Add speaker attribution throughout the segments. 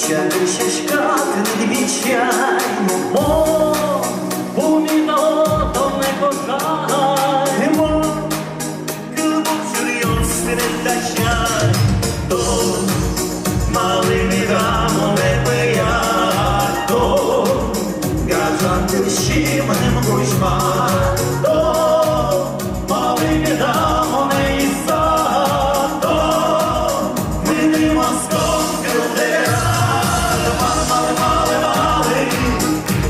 Speaker 1: ще чекати недвічайно. Уміно не кохаємо, любов серйозно не тачай, то малими дамо не пиято, газати щименем кучма, то малими дамо не ісато, вини моском крутера, мали,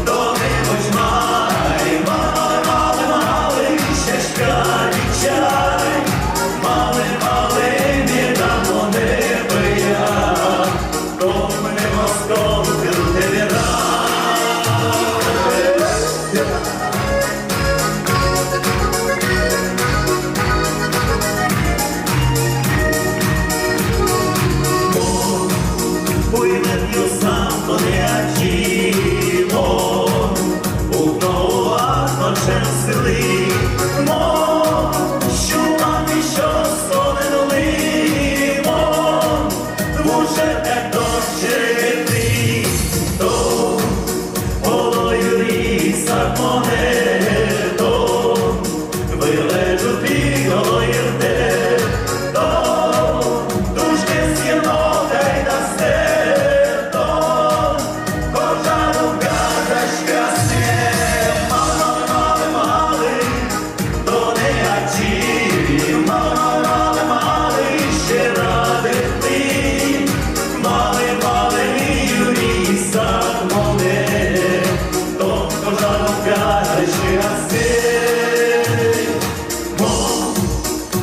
Speaker 1: то не кучмай, мали, ще шкаді чай, мали, не дамо не пиято, то мене моском крутера.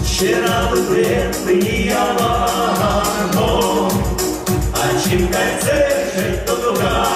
Speaker 1: Ще раду приятно, а чим кайце ще то дуга.